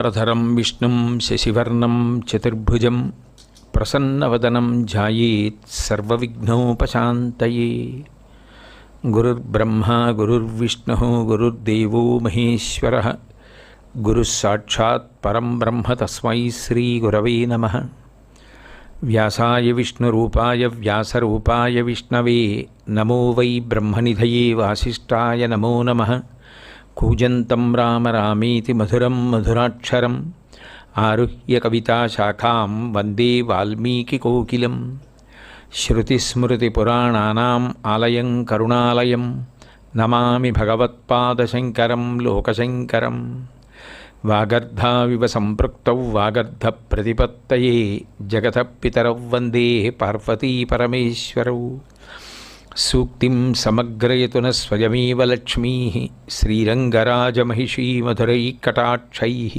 ప్రధరం విష్ణుం శశివర్ణం చతుర్భుజం ప్రసన్నవదనం ధ్యాయేత్ సర్వవిఘ్నోపశాంతయే. గురుర్బ్రహ్మా గురుర్విష్ణుః గురుర్దేవో మహేశ్వరః గురుస్సాక్షాత్ పరం బ్రహ్మ తస్మై శ్రీగురవే నమః. వ్యాసాయ విష్ణురూపాయ వ్యాసరూపాయ విష్ణవే నమో వై బ్రహ్మనిధయే వాసిష్ఠాయ నమో నమః. కూజంతం రామ రామేతి మధురం మధురాక్షరం ఆరుహ్య కవితాశాఖాం వందే వాల్మీకికోకిలం. శ్రుతిస్మృతిపురాణానాం ఆలయం కరుణాలయం నమామి భగవత్పాదశంకరం లోకశంకరం. వాగర్ధావివ సంపృక్తౌ వాగర్ధప్రతిపత్తయే జగతః పితరౌ వందే పార్వతీ పరమేశ్వరౌ. సూక్తిం సమగ్రయతున స్వయమేవ లక్ష్మీ శ్రీరంగరాజమహిషీ మధురైకటాక్షైః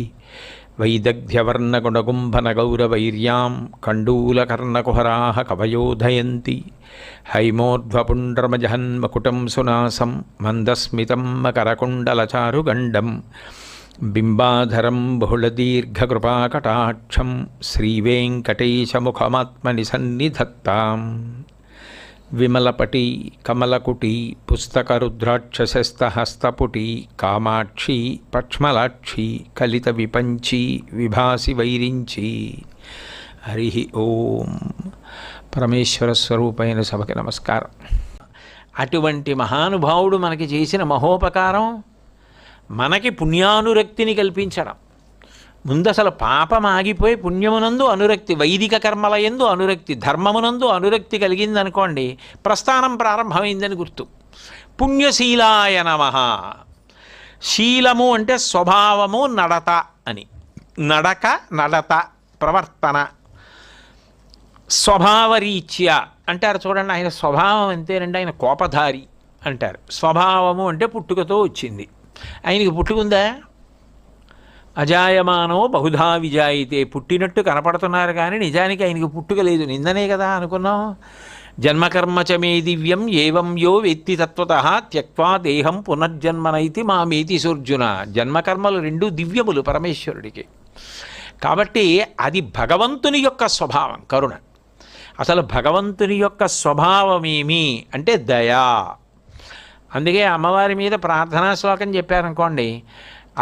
వైదగ్ధ్యవర్ణగుణగుంభనగౌరవైర్యాం కండూలకర్ణకుహరాः కవయోధయంతి. హైమోర్ధ్వపుండ్రమజహన్మకుటం సునాసం మందస్మితం మకరకుండలచారుగండం బింబాధరం బహుళదీర్ఘకృపాకటాక్షం శ్రీవేంకటేశముఖమాత్మని సన్నిధత్తాం. విమలపటి కమలకుటి పుస్తకరుద్రాక్షసస్తహస్తపుటి కామాక్షి పక్ష్మలాక్షి కలిత విపంచి విభాసి వైరించి. హరి ఓం. పరమేశ్వర స్వరూపైన సభకి నమస్కారం. అటువంటి మహానుభావుడు మనకి చేసిన మహోపకారం మనకి పుణ్యానురక్తిని కల్పించడం. ముందు అసలు పాపం ఆగిపోయి పుణ్యమునందు అనురక్తి, వైదిక కర్మల యందు అనురక్తి, ధర్మమునందు అనురక్తి కలిగిందనుకోండి, ప్రస్థానం ప్రారంభమైందని గుర్తు. పుణ్యశీలాయ నమః. శీలము అంటే స్వభావము, నడత అని. నడక, నడత, ప్రవర్తన. స్వభావరీత్యా అంటారు చూడండి, ఆయన స్వభావం అంతేనండి, ఆయన కోపధారి అంటారు. స్వభావము అంటే పుట్టుకతో వచ్చింది. ఆయనకి పుట్టుకుందా? అజాయమానో బహుధా విజాయితే. పుట్టినట్టు కనపడుతున్నారు కానీ నిజానికి ఆయనకి పుట్టుక లేదు. నిందనే కదా అనుకున్నాం. జన్మకర్మచ మే దివ్యం ఏవం యో వేత్తి తత్వతః త్యక్వా దేహం పునర్జన్మనైతి మామేతి సూర్జున. జన్మకర్మలు రెండు దివ్యములు పరమేశ్వరుడికి. కాబట్టి అది భగవంతుని యొక్క స్వభావం, కరుణ. అసలు భగవంతుని యొక్క స్వభావమేమి అంటే దయా. అందుకే అమ్మవారి మీద ప్రార్థనా శ్లోకం చెప్పారనుకోండి,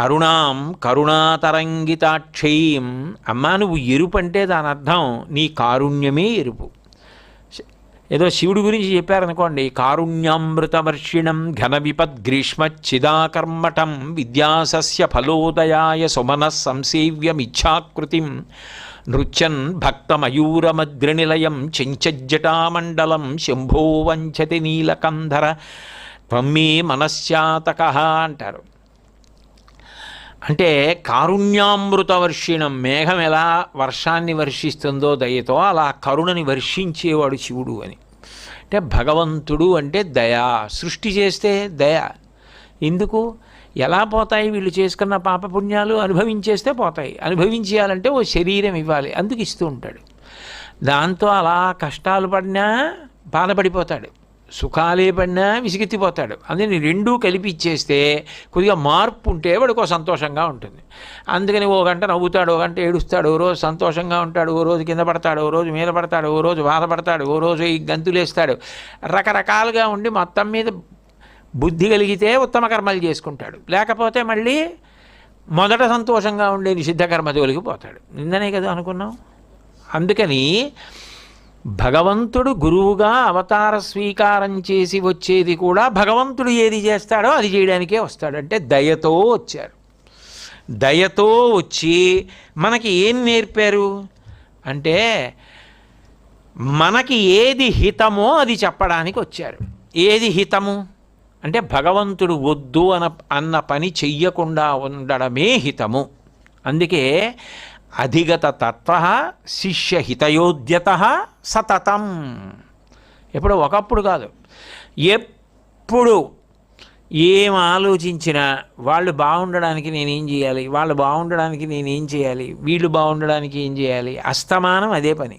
అరుణాం కరుణాతరంగితాక్షీం. అమ్మా నువ్వు ఎరుపు అంటే దాని అర్థం నీ కారుణ్యమే ఎరుపు. ఏదో శివుడి గురించి చెప్పారనుకోండి, కారుణ్యామృతవర్షిణం ఘన విపద్గ్రీష్మచ్చిదాకర్మటం విద్యాసస్య ఫలోదయాయ సుమనః సంసేవ్యమిచ్ఛాకృతిం నృత్యన్ భక్తమయూరమద్రినిలయం చెంచజ్జటామండలం శంభో వంచతి నీలకంధర త్వమ్మే మనశ్చాతకః అంటారు. అంటే కారుణ్యామృత వర్షిణం, మేఘం ఎలా వర్షాన్ని వర్షిస్తుందో దయతో అలా కరుణని వర్షించేవాడు శివుడు అని. అంటే భగవంతుడు అంటే దయ. సృష్టి చేస్తే దయ. ఎందుకు? ఎలా పోతాయి వీళ్ళు చేసుకున్న పాపపుణ్యాలు? అనుభవించేస్తే పోతాయి. అనుభవించేయాలంటే ఓ శరీరం ఇవ్వాలి, అందుకు ఇస్తూ ఉంటాడు. దాంతో అలా కష్టాలు పడినా బాధపడిపోతాడు, సుఖాలే పడినా విసిగెత్తిపోతాడు. అందుకని రెండూ కలిపి ఇచ్చేస్తే కొద్దిగా మార్పు ఉంటే వాడికో సంతోషంగా ఉంటుంది. అందుకని ఓ గంట నవ్వుతాడు, ఓ గంట ఏడుస్తాడు, ఓ రోజు సంతోషంగా ఉంటాడు, ఓ రోజు కింద పడతాడు, ఓ రోజు మీద పడతాడు, ఓ రోజు బాధపడతాడు, ఓ రోజు ఈ గంతులేస్తాడు. రకరకాలుగా ఉండి మొత్తం మీద బుద్ధి కలిగితే ఉత్తమ కర్మలు చేసుకుంటాడు, లేకపోతే మళ్ళీ మొదట సంతోషంగా ఉండే నిషిద్ధ కర్మ జోలికి పోతాడు. నిందనే కదా అనుకున్నాం. అందుకని భగవంతుడు గురువుగా అవతార స్వీకారం చేసి వచ్చేది కూడా భగవంతుడు ఏది చేస్తాడో అది చేయడానికే వస్తాడు. అంటే దయతో వచ్చారు. దయతో వచ్చి మనకి ఏం నేర్పారు అంటే మనకి ఏది హితమో అది చెప్పడానికి వచ్చారు. ఏది హితము అంటే భగవంతుడు వద్దు అన్న పని చెయ్యకుండా ఉండడమే హితము. అందుకే అధిగత తత్వ శిష్యహితయోద్యత సతతం. ఎప్పుడు ఒకప్పుడు కాదు, ఎప్పుడు ఏం ఆలోచించినా వాళ్ళు బాగుండడానికి నేనేం చేయాలి, వాళ్ళు బాగుండడానికి నేనేం చేయాలి, వీళ్ళు బాగుండడానికి ఏం చేయాలి, అస్తమానం అదే పని.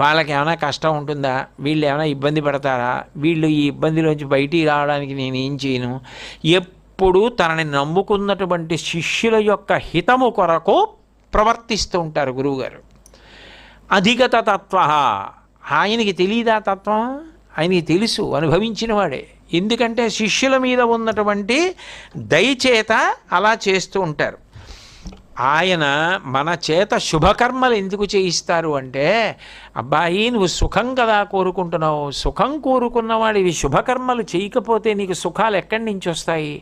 వాళ్ళకి ఏమైనా కష్టం ఉంటుందా, వీళ్ళు ఏమైనా ఇబ్బంది పడతారా, వీళ్ళు ఈ ఇబ్బందిలోంచి బయటికి రావడానికి నేనేం చేయను, ఎప్పుడూ తనని నమ్ముకున్నటువంటి శిష్యుల యొక్క హితము కొరకు ప్రవర్తిస్తూ ఉంటారు గురువుగారు. అధిగత తత్వ, ఆయనకి తెలియదా తత్వం? ఆయనకి తెలుసు, అనుభవించిన వాడే. ఎందుకంటే శిష్యుల మీద ఉన్నటువంటి దయచేత అలా చేస్తూ ఉంటారు. ఆయన మన చేత శుభకర్మలు ఎందుకు చేయిస్తారు అంటే, అబ్బాయి నువ్వు సుఖం కదా కోరుకుంటున్నావు, సుఖం కోరుకున్నవాడివి శుభకర్మలు చేయకపోతే నీకు సుఖాలు ఎక్కడి నుంచి వస్తాయి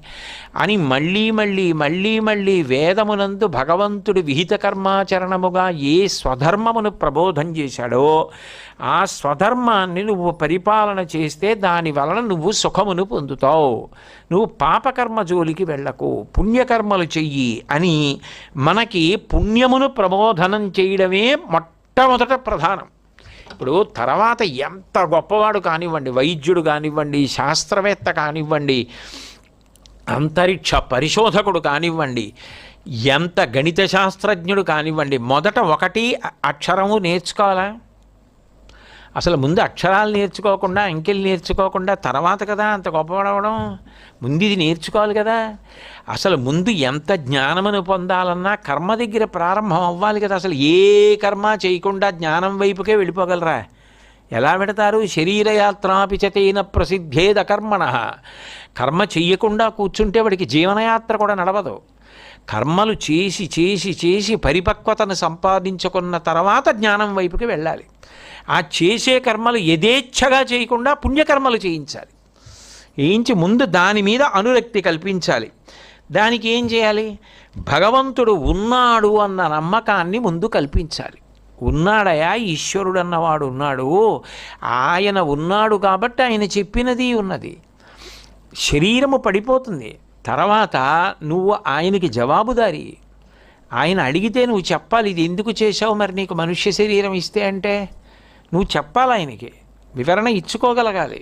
అని మళ్ళీ మళ్ళీ మళ్ళీ మళ్ళీ వేదమునందు భగవంతుడు విహిత కర్మాచరణముగా ఏ స్వధర్మమును ప్రబోధం చేశాడో ఆ స్వధర్మాన్ని నువ్వు పరిపాలన చేస్తే దాని వలన నువ్వు సుఖమును పొందుతావు. నువ్వు పాపకర్మ జోలికి వెళ్ళకు, పుణ్యకర్మలు చెయ్యి అని మనకి పుణ్యమును ప్రబోధనం చేయడమే మొట్టమొదట ప్రధానం. ఇప్పుడు తర్వాత ఎంత గొప్పవాడు కానివ్వండి, వైద్యుడు కానివ్వండి, శాస్త్రవేత్త కానివ్వండి, అంతరిక్ష పరిశోధకుడు కానివ్వండి, ఎంత గణిత శాస్త్రజ్ఞుడు కానివ్వండి, మొదట ఒకటి అక్షరము నేర్చుకోవాలా? అసలు ముందు అక్షరాలు నేర్చుకోకుండా, అంకెలు నేర్చుకోకుండా తర్వాత కదా అంత గొప్పవాడవడం. ముందు ఇది నేర్చుకోవాలి కదా. అసలు ముందు ఎంత జ్ఞానమును పొందాలన్నా కర్మ దగ్గర ప్రారంభం అవ్వాలి కదా. అసలు ఏ కర్మ చేయకుండా జ్ఞానం వైపుకే వెళ్ళిపోగలరా? ఎలా పెడతారు? శరీరయాత్రాపిచతేన ప్రసిద్ధేద కర్మణ. కర్మ చెయ్యకుండా కూర్చుంటే వాడికి జీవనయాత్ర కూడా నడవదు. కర్మలు చేసి చేసి చేసి పరిపక్వతను సంపాదించుకున్న తర్వాత జ్ఞానం వైపుకి వెళ్ళాలి. ఆ చేసే కర్మలు యథేచ్ఛగా చేయకుండా పుణ్యకర్మలు చేయించాలి. చేయించి ముందు దాని మీద అనురక్తి కల్పించాలి. దానికి ఏం చేయాలి? భగవంతుడు ఉన్నాడు అన్న నమ్మకాన్ని ముందు కల్పించాలి. ఉన్నాడయా, ఈశ్వరుడు అన్నవాడు ఉన్నాడు, ఆయన ఉన్నాడు కాబట్టి ఆయన చెప్పినది ఉన్నది. శరీరము పడిపోతుంది, తర్వాత నువ్వు ఆయనకి జవాబుదారి. ఆయన అడిగితే నువ్వు చెప్పాలి, ఇది ఎందుకు చేశావు మరి నీకు మనుష్య శరీరం ఇస్తే అంటే నువ్వు చెప్పాలి, ఆయనకి వివరణ ఇచ్చుకోగలగాలి.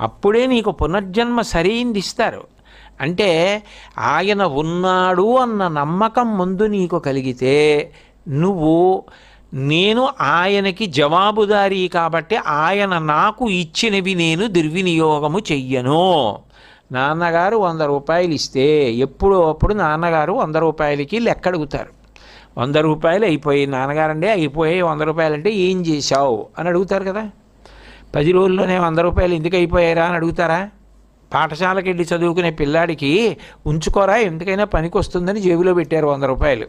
అప్పుడే నీకు పునర్జన్మ సరైంది ఇస్తారు. అంటే ఆయన ఉన్నాడు అన్న నమ్మకం ముందు నీకు కలిగితే నువ్వు నేను ఆయనకి జవాబుదారీ కాబట్టి ఆయన నాకు ఇచ్చినవి నేను దుర్వినియోగము చెయ్యను. నాన్నగారు 100 రూపాయలు ఇస్తే ఎప్పుడో అప్పుడు నాన్నగారు 100 రూపాయలకి లెక్క అడుగుతారు. 100 రూపాయలు అయిపోయి, నాన్నగారండి అయిపోయాయి 100 రూపాయలు అంటే ఏం చేశావు అని అడుగుతారు కదా. 10 రోజుల్లోనే 100 రూపాయలు ఎందుకు అయిపోయారా అని అడుగుతారా? పాఠశాలకు వెళ్ళి చదువుకునే పిల్లాడికి ఉంచుకోరా, ఎందుకైనా పనికి వస్తుందని జేబులో పెట్టారు 100 రూపాయలు.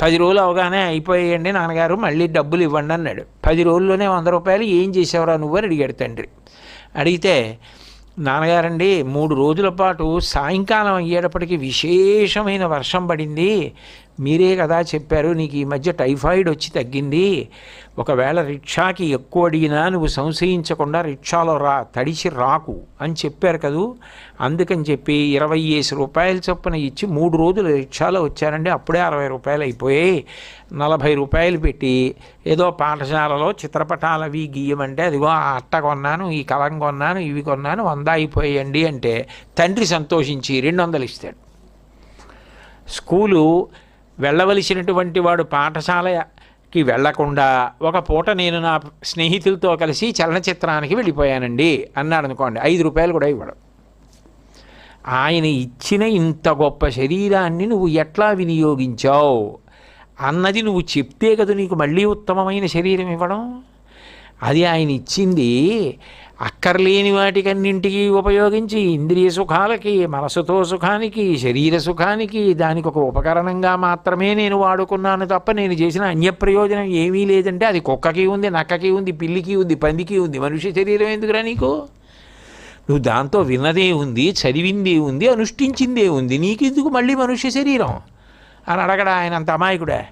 10 రోజులు అవగానే అయిపోయాయండి నాన్నగారు మళ్ళీ డబ్బులు ఇవ్వండి అన్నాడు. 10 రోజుల్లోనే 100 రూపాయలు ఏం చేసావురా నువ్వు అని అడిగాడు తండ్రి. అడిగితే నాన్నగారండి 3 రోజుల పాటు సాయంకాలం అయ్యేటప్పటికి విశేషమైన వర్షం పడింది, మీరే కదా చెప్పారు నీకు ఈ మధ్య టైఫాయిడ్ వచ్చి తగ్గింది, ఒకవేళ రిక్షాకి ఎక్కువ అడిగినా నువ్వు సంశయించకుండా రిక్షాలో తడిసి రాకు అని చెప్పారు కదూ, అందుకని చెప్పి 20 రూపాయల చొప్పున ఇచ్చి 3 రోజులు రిక్షాలో వచ్చారండి, అప్పుడే 60 రూపాయలు అయిపోయాయి. 40 రూపాయలు పెట్టి ఏదో పాఠశాలలో చిత్రపటాలు అవి గీయమంటే అదిగో ఆ అట్ట కొన్నాను, ఈ కలం కొన్నాను, ఇవి కొన్నాను, 100 అయిపోయాయండి అంటే తండ్రి సంతోషించి 200 ఇస్తాడు. స్కూలు వెళ్ళవలసినటువంటి వాడు పాఠశాలకి వెళ్లకుండా ఒక పూట నేను నా స్నేహితులతో కలిసి చలనచిత్రానికి వెళ్ళిపోయానండి అన్నాడు అనుకోండి, 5 రూపాయలు కూడా ఇవ్వడు. ఆయన ఇచ్చిన ఇంత గొప్ప శరీరాన్ని నువ్వు ఎట్లా వినియోగించావు అన్నది నువ్వు చెప్తే కదా నీకు మళ్ళీ ఉత్తమమైన శరీరం ఇవ్వడం. అది ఆయన ఇచ్చింది అక్కర్లేని వాటికన్నింటికి ఉపయోగించి ఇంద్రియ సుఖాలకి, మనసుతో సుఖానికి, శరీర సుఖానికి, దానికి ఒక ఉపకరణంగా మాత్రమే నేను వాడుకున్నాను తప్ప నేను చేసిన అన్యప్రయోజనం ఏమీ లేదంటే అది కుక్కకి ఉంది, నక్కకి ఉంది, పిల్లికి ఉంది, పందికి ఉంది, మనుష్య శరీరం ఎందుకురా నీకు? నువ్వు దాంతో విన్నదే ఉంది, చదివిందే ఉంది, అనుష్ఠించిందే ఉంది, నీకెందుకు మళ్ళీ మనుష్య శరీరం అని అడగడా ఆయన అంత అమాయకుడా?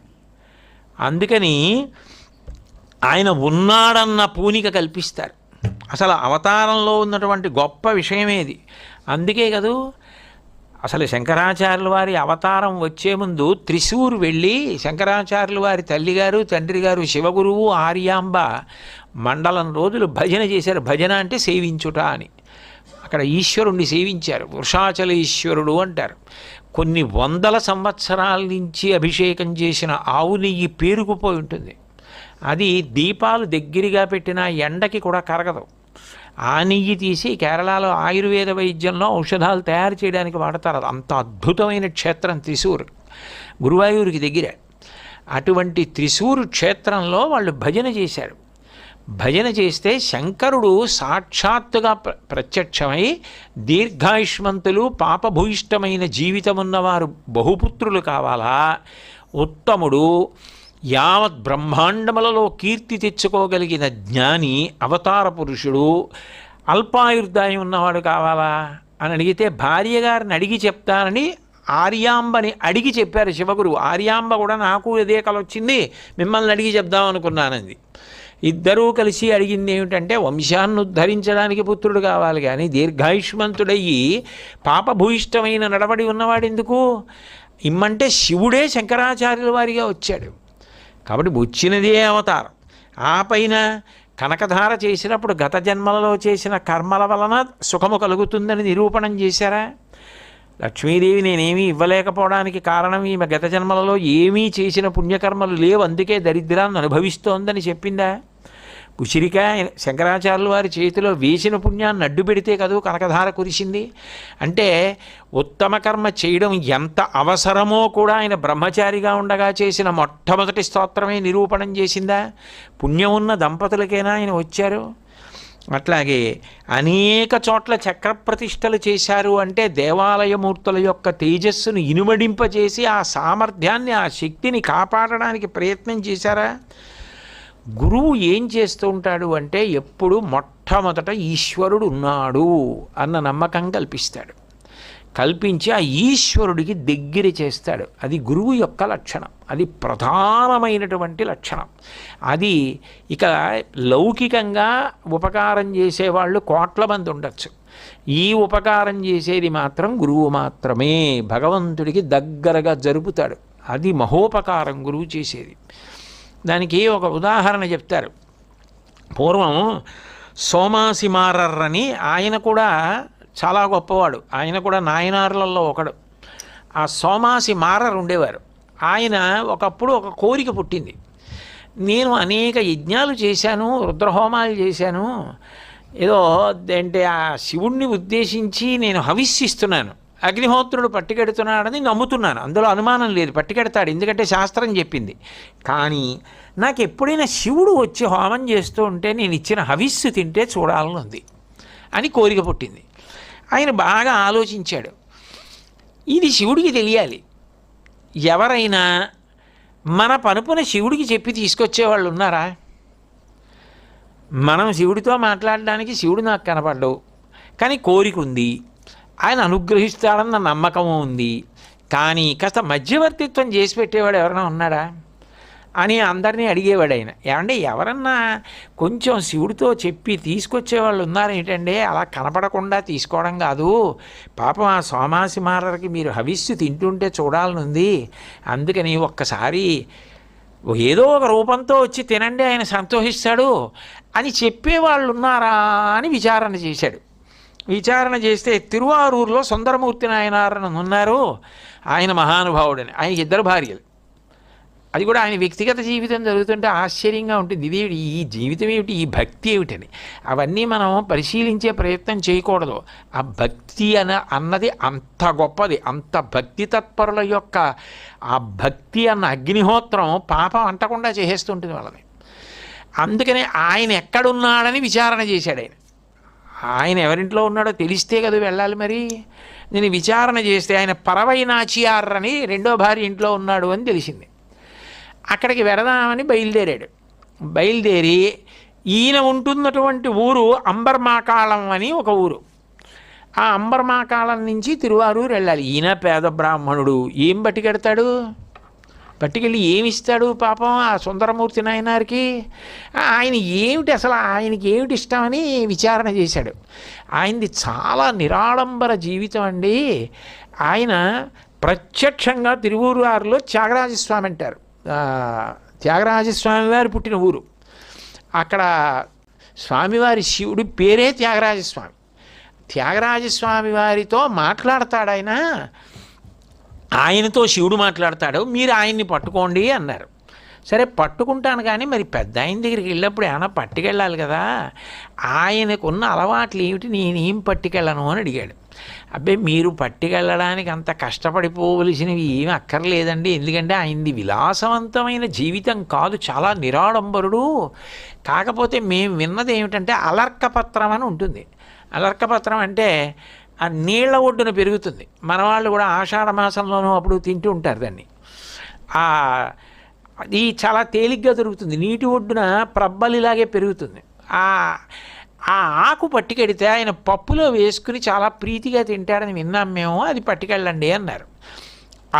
అందుకని ఆయన ఉన్నాడన్న పూనిక కల్పిస్తారు. అసలు అవతారంలో ఉన్నటువంటి గొప్ప విషయమేది. అందుకే కదూ అసలు శంకరాచార్యుల వారి అవతారం వచ్చే ముందు త్రిశూర్ వెళ్ళి శంకరాచార్యుల వారి తల్లిగారు తండ్రి గారు శివగురువు ఆర్యాంబ మండలం రోజులు భజన చేశారు. భజన అంటే సేవించుట అని. అక్కడ ఈశ్వరుణ్ణి సేవించారు. వృషాచల ఈశ్వరుడు అంటారు. కొన్ని 100 సంవత్సరాల నుంచి అభిషేకం చేసిన ఆవు నెయ్యి పేరుకుపోయి ఉంటుంది. అది దీపాలు దగ్గరగా పెట్టిన ఎండకి కూడా కరగదు. ఆ నెయ్యి తీసి కేరళలో ఆయుర్వేద వైద్యంలో ఔషధాలు తయారు చేయడానికి వాడతారు. అంత అద్భుతమైన క్షేత్రం త్రిశూర్, గురువాయూరుకి దగ్గర. అటువంటి త్రిశూర్ క్షేత్రంలో వాళ్ళు భజన చేశారు. భజన చేస్తే శంకరుడు సాక్షాత్తుగా ప్రత్యక్షమై దీర్ఘాయుష్మంతులు పాపభూయిష్టమైన జీవితం ఉన్నవారు బహుపుత్రులు కావాలా, ఉత్తముడు యావత్ బ్రహ్మాండములలో కీర్తి తెచ్చుకోగలిగిన జ్ఞాని అవతార పురుషుడు అల్పాయుర్దాయం ఉన్నవాడు కావాలా అని అడిగితే భార్య గారిని అడిగి చెప్తానని ఆర్యాంబని అడిగి చెప్పారు శివగురువు. ఆర్యాంబ కూడా నాకు ఇదే కల వచ్చింది, మిమ్మల్ని అడిగి చెప్దాం అనుకున్నానంది. ఇద్దరూ కలిసి అడిగింది ఏమిటంటే వంశాన్ని ఉద్ధరించడానికి పుత్రుడు కావాలి, కానీ దీర్ఘాయుష్మంతుడయ్యి పాపభూయిష్టమైన నడవడి ఉన్నవాడు ఎందుకు ఇమ్మంటే శివుడే శంకరాచార్యుల వారిగా వచ్చాడు. కాబట్టి వచ్చినదే అవతారం. ఆ పైన కనకధార చేసినప్పుడు గత జన్మలలో చేసిన కర్మల వలన సుఖము కలుగుతుందని నిరూపణం చేశారా? లక్ష్మీదేవి నేనేమీ ఇవ్వలేకపోవడానికి కారణం ఈమె గత జన్మలలో ఏమీ చేసిన పుణ్యకర్మలు లేవు, అందుకే దరిద్రాన్ని అనుభవిస్తోందని చెప్పిందా? ఉసిరిక శంకరాచార్యుల వారి చేతిలో వేసిన పుణ్యాన్ని అడ్డు పెడితే కదూ కనకధార కురిసింది. అంటే ఉత్తమ కర్మ చేయడం ఎంత అవసరమో కూడా ఆయన బ్రహ్మచారిగా ఉండగా చేసిన మొట్టమొదటి స్తోత్రమే నిరూపణం చేసిందా? పుణ్యం ఉన్న దంపతులకైనా ఆయన వచ్చారు. అట్లాగే అనేక చోట్ల చక్రప్రతిష్టలు చేశారు అంటే దేవాలయమూర్తుల యొక్క తేజస్సును ఇనుమడింపజేసి ఆ సామర్థ్యాన్ని, ఆ శక్తిని కాపాడడానికి ప్రయత్నం చేశారా? గురువు ఏం చేస్తూ ఉంటాడు అంటే ఎప్పుడు మొట్టమొదట ఈశ్వరుడు ఉన్నాడు అన్న నమ్మకం కల్పిస్తాడు. కల్పించి ఆ ఈశ్వరుడికి దగ్గర చేస్తాడు. అది గురువు యొక్క లక్షణం, అది ప్రధానమైనటువంటి లక్షణం. అది ఇక లౌకికంగా ఉపకారం చేసేవాళ్ళు కోట్ల మంది ఉండొచ్చు, ఈ ఉపకారం చేసేది మాత్రం గురువు మాత్రమే. భగవంతుడికి దగ్గరగా జరుపుతాడు, అది మహోపకారం గురువు చేసేది. దానికి ఒక ఉదాహరణ చెప్తారు. పూర్వం సోమాసిమారర్రని ఆయన కూడా చాలా గొప్పవాడు, ఆయన కూడా నాయనార్లలో ఒకడు. ఆ సోమాసి మారర్ ఉండేవారు. ఆయన ఒకప్పుడు ఒక కోరిక పుట్టింది, నేను అనేక యజ్ఞాలు చేశాను, రుద్రహోమాలు చేశాను, ఏదో అంటే ఆ శివుణ్ణి ఉద్దేశించి నేను హవిస్సిస్తున్నాను, అగ్నిహోత్రుడు పట్టుకెడుతున్నాడని నమ్ముతున్నాను, అందులో అనుమానం లేదు, పట్టుకెడతాడు ఎందుకంటే శాస్త్రం చెప్పింది. కానీ నాకు ఎప్పుడైనా శివుడు వచ్చి హోమం చేస్తూ ఉంటే నేను ఇచ్చిన హవిస్సు తింటే చూడాలని ఉంది అని కోరిక పుట్టింది. ఆయన బాగా ఆలోచించాడు, ఇది శివుడికి తెలియాలి. ఎవరైనా మన పనుపున శివుడికి చెప్పి తీసుకొచ్చేవాళ్ళు ఉన్నారా? మనం శివుడితో మాట్లాడడానికి శివుడు నాకు కనపడ్డావు, కానీ కోరిక ఉంది, ఆయన అనుగ్రహిస్తాడన్న నమ్మకము ఉంది, కానీ కాస్త మధ్యవర్తిత్వం చేసి పెట్టేవాడు ఎవరైనా ఉన్నాడా అని అందరినీ అడిగేవాడు ఆయన. ఏమంటే ఎవరన్నా కొంచెం శివుడితో చెప్పి తీసుకొచ్చేవాళ్ళు ఉన్నారేంటంటే, అలా కనపడకుండా తీసుకోవడం కాదు, పాపం ఆ సోమాసిమారకి మీరు హవిస్సు తింటుంటే చూడాలనుంది, అందుకని ఒక్కసారి ఏదో ఒక రూపంతో వచ్చి తినండి, ఆయన సంతోషిస్తాడు అని చెప్పేవాళ్ళు ఉన్నారా అని విచారణ చేశాడు. విచారణ చేస్తే తిరువారూరులో సుందరమూర్తి నాయనారని ఉన్నారు, ఆయన మహానుభావుడని. ఆయనకి ఇద్దరు భార్యలు. అది కూడా ఆయన వ్యక్తిగత జీవితం జరుగుతుంటే ఆశ్చర్యంగా ఉంటుంది, ఇదేమిటి, ఈ జీవితం ఏమిటి, ఈ భక్తి ఏమిటని. అవన్నీ మనం పరిశీలించే ప్రయత్నం చేయకూడదు. ఆ భక్తి అన్నది అంత గొప్పది, అంత భక్తి తత్పరుల యొక్క ఆ భక్తి అన్న అగ్నిహోత్రం పాపం అంటకుండా చేసేస్తుంటుంది వాళ్ళని. అందుకనే ఆయన ఎక్కడున్నాడని విచారణ చేశాడు. ఆయన ఎవరింట్లో ఉన్నాడో తెలిస్తే కదా వెళ్ళాలి. మరి నేను విచారణ చేస్తే ఆయన పరవైనాచియార్ అని రెండో భార్య ఇంట్లో ఉన్నాడు అని తెలిసింది. అక్కడికి వెడదామని బయలుదేరాడు. బయలుదేరి ఈయన ఉంటున్నటువంటి ఊరు అంబర్మాకాళం అని ఒక ఊరు. ఆ అంబర్మాకాళం నుంచి తిరువారూరు వెళ్ళాలి. ఈయన పేద బ్రాహ్మణుడు, ఏం పట్టుకెడతాడు? పట్టుకెళ్ళి ఏమిస్తాడు పాపం ఆ సుందరమూర్తి నాయనారికి? ఆయన ఏమిటి అసలు, ఆయనకి ఏమిటి ఇష్టమని విచారణ చేశాడు. ఆయనది చాలా నిరాడంబర జీవితం అండి. ఆయన ప్రత్యక్షంగా తిరువూరులో త్యాగరాజస్వామి అంటారు, త్యాగరాజస్వామి వారు పుట్టిన ఊరు. అక్కడ స్వామివారి శివుడి పేరే త్యాగరాజస్వామి. త్యాగరాజస్వామి వారితో మాట్లాడతాడు ఆయన, ఆయనతో శివుడు మాట్లాడతాడు, మీరు ఆయన్ని పట్టుకోండి అన్నారు. సరే పట్టుకుంటాను, కానీ మరి పెద్ద ఆయన దగ్గరికి వెళ్ళినప్పుడు ఏమైనా పట్టుకెళ్ళాలి కదా, ఆయనకున్న అలవాట్లు ఏమిటి, నేనేం పట్టుకెళ్ళను అని అడిగాడు. అబ్బే మీరు పట్టుకెళ్ళడానికి అంత కష్టపడిపోవలసినవి ఏమీ అక్కర్లేదండి, ఎందుకంటే ఆయనది విలాసవంతమైన జీవితం కాదు, చాలా నిరాడంబరుడు. కాకపోతే మేము విన్నది ఏమిటంటే అలర్కపత్రం అని ఉంటుంది. అలర్కపత్రం అంటే ఆ నీళ్ల ఒడ్డున పెరుగుతుంది. మన వాళ్ళు కూడా ఆషాఢ మాసంలోనూ అప్పుడు తింటూ ఉంటారు దాన్ని. అది చాలా తేలిగ్గా దొరుకుతుంది, నీటి ఒడ్డున ప్రబ్బలిలాగే పెరుగుతుంది. ఆ ఆకు పట్టుకెడితే ఆయన పప్పులో వేసుకుని చాలా ప్రీతిగా తింటారని విన్నాం మేము, అది పట్టుకెళ్ళండి అన్నారు.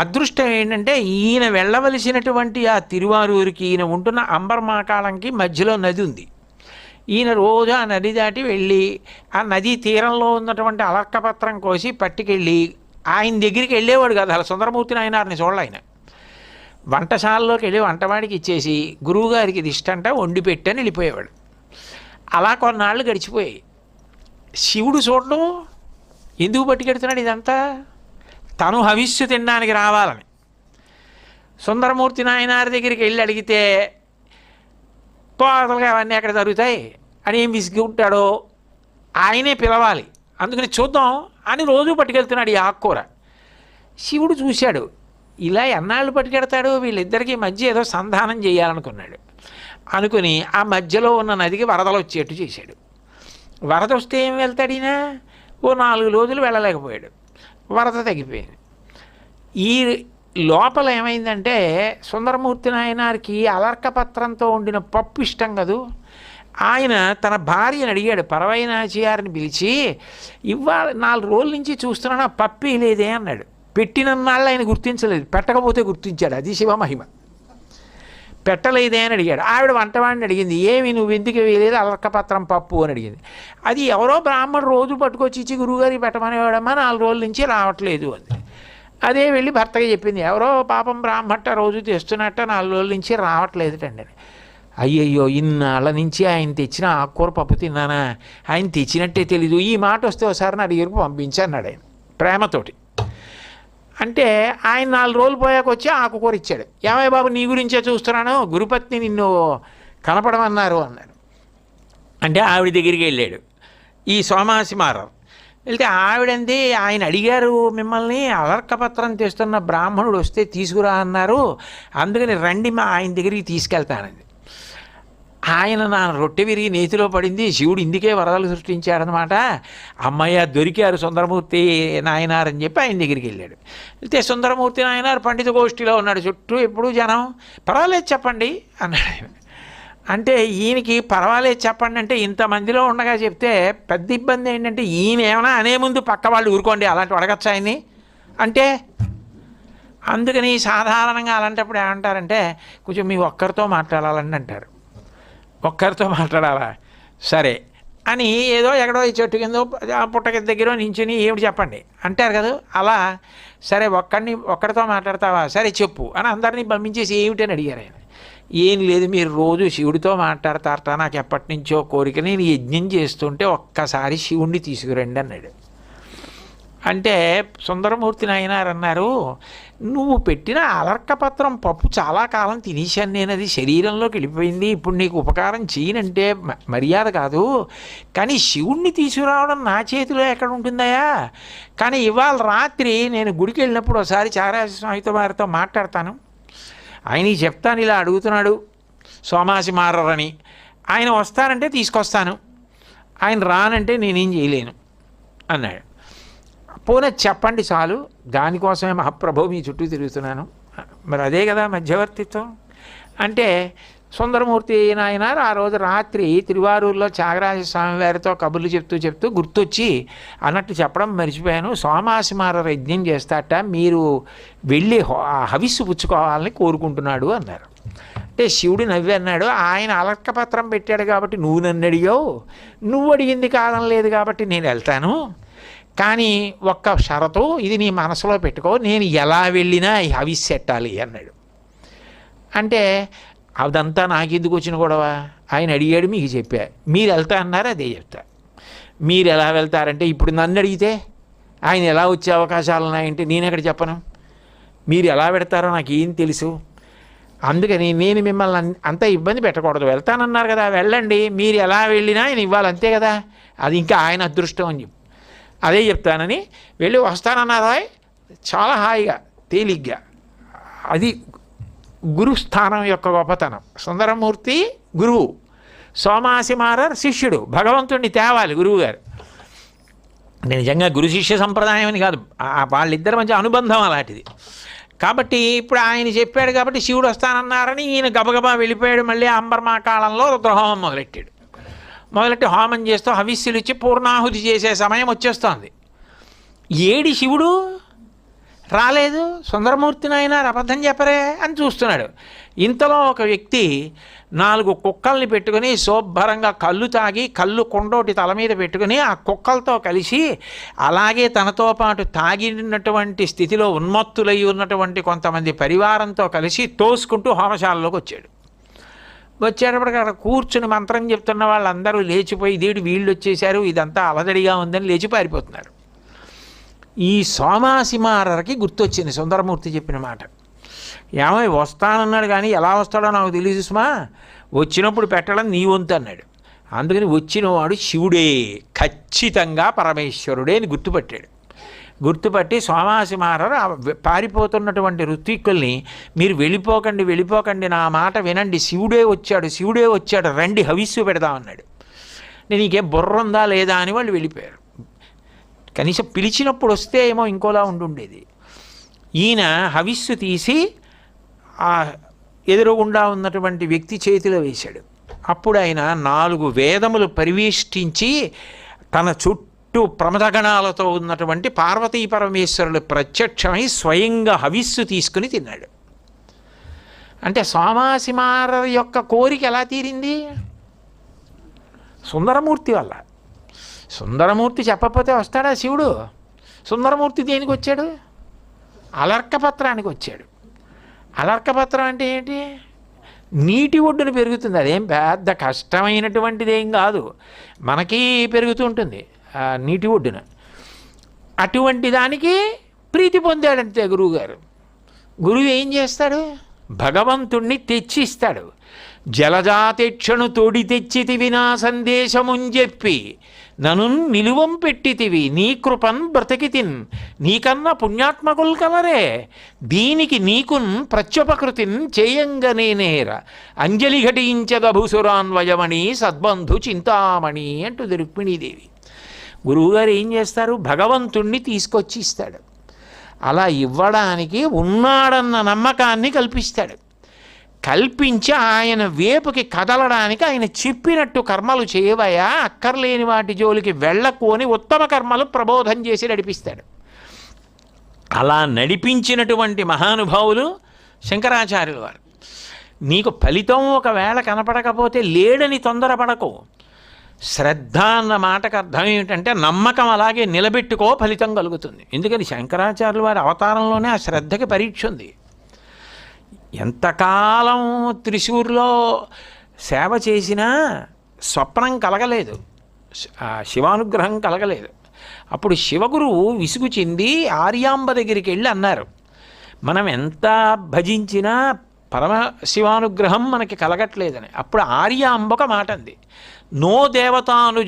అదృష్టం ఏంటంటే ఈయన వెళ్ళవలసినటువంటి ఆ తిరువారూరికి, ఈయన ఉంటున్న అంబర్మాకాళంకి మధ్యలో నది ఉంది. ఈయన రోజు ఆ నది దాటి వెళ్ళి ఆ నదీ తీరంలో ఉన్నటువంటి అలర్కపత్రం కోసి పట్టుకెళ్ళి ఆయన దగ్గరికి వెళ్ళేవాడు కాదు. అలా సుందరమూర్తి నాయనారిని చూడాలి. ఆయన వంటశాలలోకి వెళ్ళి వంటవాడికి ఇచ్చేసి గురువుగారికి ఇది ఇష్టంట వండి పెట్టని వెళ్ళిపోయేవాడు. అలా కొన్నాళ్ళు గడిచిపోయాయి. శివుడు చూడడం ఎందుకు పట్టుకెడుతున్నాడు ఇదంతా, తను హవిస్సు తినడానికి రావాలని. సుందరమూర్తి నాయనారి దగ్గరికి వెళ్ళి అడిగితే పోతలుగా అవన్నీ ఎక్కడ జరుగుతాయి అని ఏం విసిగుంటాడో, ఆయనే పిలవాలి, అందుకని చూద్దాం అని రోజు పట్టుకెళ్తున్నాడు ఈ ఆకుకూర. శివుడు చూశాడు, ఇలా ఎన్నాళ్ళు పట్టుకెడతాడు, వీళ్ళిద్దరికీ మధ్య ఏదో సంధానం చేయాలనుకున్నాడు. అనుకుని ఆ మధ్యలో ఉన్న నదికి వరదలు వచ్చేట్టు చేశాడు. వరద వస్తే ఏం వెళ్తాడు ఈయన, ఓ 4 రోజులు వెళ్ళలేకపోయాడు, వరద తగ్గిపోయింది. ఈ లోపల ఏమైందంటే సుందరమూర్తి నాయనారికి అలర్కపత్రంతో ఉండిన పప్పు ఇష్టం కదూ. ఆయన తన భార్యను అడిగాడు, పరవైనాచియారిని పిలిచి, ఇవాళ 4 రోజుల నుంచి చూస్తున్నాను ఆ పప్పు లేదే అన్నాడు. పెట్టినన్నాళ్ళు ఆయన గుర్తించలేదు, పెట్టకపోతే గుర్తించాడు, అది శివమహిమ. పెట్టలేదే అని అడిగాడు. ఆవిడ వంటవాడిని అడిగింది, ఏమి నువ్వు ఎందుకు వేయలేదు అలర్కపత్రం పప్పు అని అడిగింది. అది ఎవరో బ్రాహ్మణుడు రోజు పట్టుకొచ్చి ఇచ్చి గురువుగారికి పెట్టమనేవాడమ్మా, 4 రోజుల నుంచి రావట్లేదు అంది. అదే వెళ్ళి భర్తగా చెప్పింది, ఎవరో పాపం బ్రాహ్మట్ట రోజు తెస్తున్నట్ట 4 రోజుల నుంచి రావట్లేదుటండి అని. అయ్యయ్యో, ఇన్నాళ్ళ నుంచి ఆయన తెచ్చిన ఆకుకూర పప్పు తిన్నానా, ఆయన తెచ్చినట్టే తెలీదు, ఈ మాట వస్తే ఒకసారి నా దగ్గరకు పంపించి అన్నాడు ఆయన ప్రేమతోటి. అంటే ఆయన 4 రోజులు పోయాక వచ్చి ఆకుకూర ఇచ్చాడు. ఏమయ్య బాబు నీ గురించే చూస్తున్నాను, గురుపత్ని నిన్ను కనపడమన్నారు అన్నాడు. అంటే ఆవిడ దగ్గరికి వెళ్ళాడు ఈ సోమాసిమారావు. వెళ్తే ఆవిడంది, ఆయన అడిగారు మిమ్మల్ని, అలర్కపత్రం తెస్తున్న బ్రాహ్మణుడు వస్తే తీసుకురా అన్నారు, అందుకని రండి మా ఆయన దగ్గరికి తీసుకెళ్తానండి. ఆయన నా రొట్టె విరిగి నేతిలో పడింది, శివుడు ఇందుకే వరదలు సృష్టించాడనమాట, అమ్మయ్య దొరికారు సుందరమూర్తి నాయనారని చెప్పి ఆయన దగ్గరికి వెళ్ళాడు. అయితే సుందరమూర్తి నాయనారు పండిత గోష్ఠిలో ఉన్నాడు, చుట్టూ ఎప్పుడు జనం. పర్వాలేదు చెప్పండి అన్నాడు ఆయన. అంటే ఈయనకి పర్వాలేదు చెప్పండి అంటే ఇంతమందిలో ఉండగా చెప్తే పెద్ద ఇబ్బంది ఏంటంటే ఈయన ఏమైనా అనే ముందు పక్క వాళ్ళు ఊరుకోండి అలాంటి అడగచ్చు ఆయన్ని అంటే. అందుకని సాధారణంగా అలాంటప్పుడు ఏమంటారంటే కొంచెం మీ ఒక్కరితో మాట్లాడాలని అంటారు. ఒక్కరితో మాట్లాడాలా, సరే అని ఏదో ఎక్కడో ఈ చెట్టు కింద పుట్టకి దగ్గర నించుని ఏమిటి చెప్పండి అంటారు కదా, అలా సరే ఒక్కడితో మాట్లాడతావా, సరే చెప్పు అని అందరినీ పంపించేసి ఏమిటని అడిగారు ఆయన. ఏం లేదు, మీరు రోజు శివుడితో మాట్లాడతారట, నాకు ఎప్పటి నుంచో కోరిక, నేను యజ్ఞం చేస్తుంటే ఒక్కసారి శివుణ్ణి తీసుకురండి అన్నాడు. అంటే సుందరమూర్తి నాయనారు అన్నారు, నువ్వు పెట్టిన అలర్కపత్రం పప్పు చాలా కాలం తినేశాను నేను, అది శరీరంలోకి వెళ్ళిపోయింది, ఇప్పుడు నీకు ఉపకారం చేయనంటే మర్యాద కాదు, కానీ శివుణ్ణి తీసుకురావడం నా చేతిలో ఎక్కడ ఉంటుందయా, కానీ ఇవాళ రాత్రి నేను గుడికి వెళ్ళినప్పుడు ఒకసారి చారాస్వామితో వారితో మాట్లాడతాను, ఆయనకి చెప్తాను ఇలా అడుగుతున్నాడు సోమాసి మారని, ఆయన వస్తానంటే తీసుకొస్తాను, ఆయన రానంటే నేనేం చేయలేను అన్నాడు. పోనీ చెప్పండి చాలు, దానికోసమే మహాప్రభు మీ చుట్టూ తిరుగుతున్నాను, మరి అదే కదా మధ్యవర్తిత్వం అంటే. సుందరమూర్తి నాయనారు ఆ రోజు రాత్రి తిరువారూరులో త్యాగరాజ స్వామి వారితో కబుర్లు చెప్తూ గుర్తొచ్చి అన్నట్టు చెప్పడం మర్చిపోయాను, సోమాసిమార యజ్ఞం చేస్తాట, మీరు వెళ్ళి హవిస్సు పుచ్చుకోవాలని కోరుకుంటున్నాడు అన్నారు. అంటే శివుడు నవ్వి అన్నాడు, ఆయన అలర్కపత్రం పెట్టాడు కాబట్టి నువ్వు నన్ను అడిగావు, నువ్వు అడిగింది కాదనలేదు కాబట్టి నేను వెళ్తాను, కానీ ఒక్క షరతు, ఇది నీ మనసులో పెట్టుకో, నేను ఎలా వెళ్ళినా హవిస్సు పెట్టాలి అన్నాడు. అంటే అదంతా నాకెందుకు వచ్చిన గొడవ, ఆయన అడిగాడు మీకు చెప్పా, మీరు వెళ్తా అన్నారు అదే చెప్తా. మీరు ఎలా వెళ్తారంటే ఇప్పుడు నన్ను అడిగితే ఆయన ఎలా వచ్చే అవకాశాలు ఉన్నాయంటే నేను ఎక్కడ చెప్పను, మీరు ఎలా పెడతారో నాకేం తెలుసు, అందుకని నేను మిమ్మల్ని అంత ఇబ్బంది పెట్టకూడదు, వెళ్తానన్నారు కదా వెళ్ళండి, మీరు ఎలా వెళ్ళినా ఆయన ఇవ్వాలి అంతే కదా, అది ఇంకా ఆయన అదృష్టం అని చెప్పి అదే చెప్తానని వెళ్ళి వస్తానన్నారా చాలా హాయిగా తేలిగ్గా. అది గురుస్థానం యొక్క గొప్పతనం. సుందరమూర్తి గురువు, సోమాసిమారర్ శిష్యుడు, భగవంతుడిని తేవాలి గురువుగారు. నిజంగా గురు శిష్య సంప్రదాయం అని కాదు, వాళ్ళిద్దరి మధ్య అనుబంధం అలాంటిది. కాబట్టి ఇప్పుడు ఆయన చెప్పాడు కాబట్టి శివుడు వస్తానన్నారని ఈయన గబగబా వెళ్ళిపోయాడు. మళ్ళీ అంబర్మాకాలంలో రుద్రహోమం మొదలెట్టి హోమం చేస్తూ హవిస్సులు ఇచ్చి పూర్ణాహుతి చేసే సమయం వచ్చేస్తోంది. ఏడి శివుడు రాలేదు, సుందరమూర్తి నాయన అబద్ధం చెప్పరే అని చూస్తున్నాడు. ఇంతలో ఒక వ్యక్తి 4 కుక్కల్ని పెట్టుకుని శోభరంగా కళ్ళు తాగి కళ్ళు కొండోటి తల మీద పెట్టుకుని ఆ కుక్కలతో కలిసి అలాగే తనతో పాటు తాగినటువంటి స్థితిలో ఉన్మత్తులై ఉన్నటువంటి కొంతమంది పరివారంతో కలిసి తోసుకుంటూ హోమశాలలోకి వచ్చేటప్పటికి అక్కడ కూర్చుని మంత్రం చెప్తున్న వాళ్ళందరూ లేచిపోయి ఇదేడు వీళ్ళు వచ్చేసారు, ఇదంతా అలజడిగా ఉందని లేచి పారిపోతున్నారు. ఈ సోమాసిమారకి గుర్తొచ్చింది సుందరమూర్తి చెప్పిన మాట. ఏమై వస్తానన్నాడు కానీ ఎలా వస్తాడో నాకు తెలియదు సుమా, వచ్చినప్పుడు పెట్టడం నీ వంతు అన్నాడు. అందుకని వచ్చినవాడు శివుడే, ఖచ్చితంగా పరమేశ్వరుడే అని గుర్తుపట్టి సోమాసిమారరు పారిపోతున్నటువంటి ఋత్విక్కుల్ని మీరు వెళ్ళిపోకండి నా మాట వినండి, శివుడే వచ్చాడు రండి హవిస్సు పెడదామన్నాడు. నేను నీకేం బుర్ర ఉందా లేదా అని వాళ్ళు వెళ్ళిపోయారు. కనీసం పిలిచినప్పుడు వస్తే ఏమో ఇంకోలా ఉండుండేది. ఈయన హవిస్సు తీసి ఆ ఎదురుగుండా ఉన్నటువంటి వ్యక్తి చేతిలో వేశాడు. అప్పుడు ఆయన 4 వేదములు పరివేష్టించి తన చుట్టూ ప్రమదగణాలతో ఉన్నటువంటి పార్వతీ పరమేశ్వరులు ప్రత్యక్షమై స్వయంగా హవిస్సు తీసుకుని తిన్నాడు. అంటే సోమాసిమార యొక్క కోరిక ఎలా తీరింది? సుందరమూర్తి వల్ల. సుందరమూర్తి చెప్పకపోతే వస్తాడా శివుడు? సుందరమూర్తి దేనికి వచ్చాడు? అలర్కపత్రానికి వచ్చాడు. అలర్కపత్రం అంటే ఏంటి? నీటి ఒడ్డున పెరుగుతుంది, అదేం పెద్ద కష్టమైనటువంటిది ఏం కాదు, మనకి పెరుగుతూ ఉంటుంది నీటి ఒడ్డున. అటువంటి దానికి ప్రీతి పొందాడంతే గురువుగారు. గురువు ఏం చేస్తాడు? భగవంతుణ్ణి తెచ్చిస్తాడు. జలజాతేక్షను తోడి తెచ్చితివి నా సందేశముంజెప్పి నను నిలువం పెట్టితివి నీ కృపన్ బ్రతికితిన్ నీకన్నా పుణ్యాత్మకులు కలరే దీనికి నీకున్ ప్రత్యుపకృతిన్ చేయంగనేనేర అంజలి ఘటించదభుసురాన్వయమణి సద్బంధు చింతామణి అంటుంది రుక్మిణీదేవి. గురువుగారు ఏం చేస్తారు? భగవంతుణ్ణి తీసుకొచ్చి ఇస్తాడు. అలా ఇవ్వడానికి ఉన్నాడన్న నమ్మకాన్ని కల్పిస్తాడు. కల్పించి ఆయన వేపుకి కదలడానికి ఆయన చెప్పినట్టు కర్మలు చేయవయా, అక్కర్లేని వాటి జోలికి వెళ్ళకు అని ఉత్తమ కర్మలు ప్రబోధం చేసి నడిపిస్తాడు. అలా నడిపించినటువంటి మహానుభావులు శంకరాచార్యుల వారు. నీకు ఫలితం ఒకవేళ కనపడకపోతే లేడని తొందరపడకు. శ్రద్ధ అన్న మాటకు అర్థం ఏమిటంటే నమ్మకం అలాగే నిలబెట్టుకో, ఫలితం కలుగుతుంది. ఎందుకని శంకరాచార్యుల వారి అవతారంలోనే ఆ శ్రద్ధకి పరీక్ష ఉంది. ఎంతకాలం త్రిశూర్లో సేవ చేసినా స్వప్నం కలగలేదు, శివానుగ్రహం కలగలేదు. అప్పుడు శివగురువు విసుగు చెంది ఆర్యాంబ దగ్గరికి వెళ్ళి అన్నారు, మనం ఎంత భజించినా పరమశివానుగ్రహం మనకి కలగట్లేదని. అప్పుడు ఆర్యాంబ ఒక మాట అంది, నో దేవతాను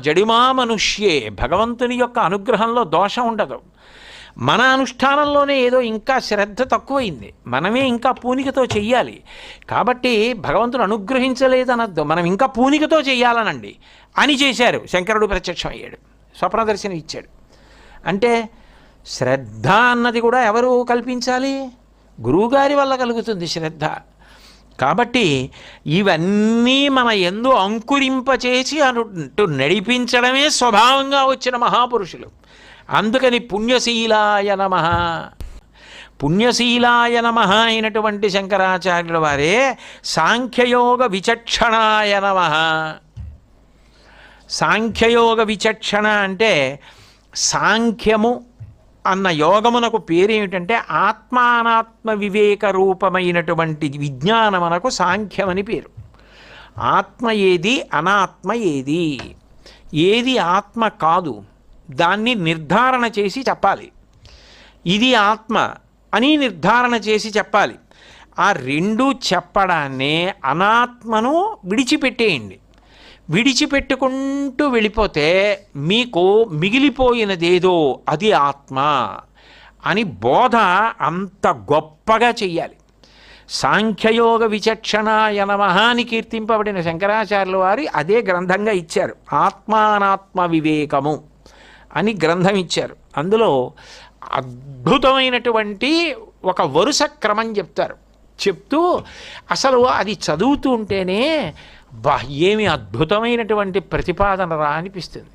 జడిమా మనుష్యే. భగవంతుని యొక్క అనుగ్రహంలో దోషం ఉండదు. మన అనుష్ఠానంలోనే ఏదో ఇంకా శ్రద్ధ తక్కువైంది, మనమే ఇంకా పూనికతో చెయ్యాలి. కాబట్టి భగవంతుడు అనుగ్రహించలేదనద్దు, మనం ఇంకా పూనికతో చెయ్యాలనండి అని చేశారు. శంకరుడు ప్రత్యక్షం అయ్యాడు, స్వప్న దర్శనం ఇచ్చాడు. అంటే శ్రద్ధ అన్నది కూడా ఎవరు కల్పించాలి? గురువుగారి వల్ల కలుగుతుంది శ్రద్ధ. కాబట్టి ఇవన్నీ మన యందు అంకురింపచేసి అంటూ నడిపించడమే స్వభావంగా వచ్చిన మహాపురుషులు. అందుకని పుణ్యశీలాయ నమః, పుణ్యశీలాయ నమః అయినటువంటి శంకరాచార్యుల వారే సాంఖ్యయోగ విచక్షణాయ నమః. సాంఖ్యయోగ విచక్షణ అంటే సాంఖ్యము అన్న యోగమునకు పేరేమిటంటే ఆత్మానాత్మ వివేక రూపమైనటువంటి విజ్ఞానమునకు సాంఖ్యమని పేరు. ఆత్మ ఏది, అనాత్మ ఏది, ఏది ఆత్మ కాదు దాన్ని నిర్ధారణ చేసి చెప్పాలి. ఇది ఆత్మ అని నిర్ధారణ చేసి చెప్పాలి. ఆ రెండు చెప్పడాన్నే అనాత్మను విడిచిపెట్టేయండి. విడిచిపెట్టుకుంటూ వెళ్ళిపోతే మీకు మిగిలిపోయినదేదో అది ఆత్మ అని బోధ అంత గొప్పగా చెయ్యాలి. సాంఖ్యయోగ విచక్షణాయ నమః అని కీర్తింపబడిన శంకరాచార్యుల వారి అదే గ్రంథంగా ఇచ్చారు. ఆత్మానాత్మ వివేకము అని గ్రంథం ఇచ్చారు. అందులో అద్భుతమైనటువంటి ఒక వరుస క్రమం చెప్తారు. చెప్తూ అసలు అది చదువుతూ ఉంటేనే ఏమి అద్భుతమైనటువంటి ప్రతిపాదన రా అనిపిస్తుంది.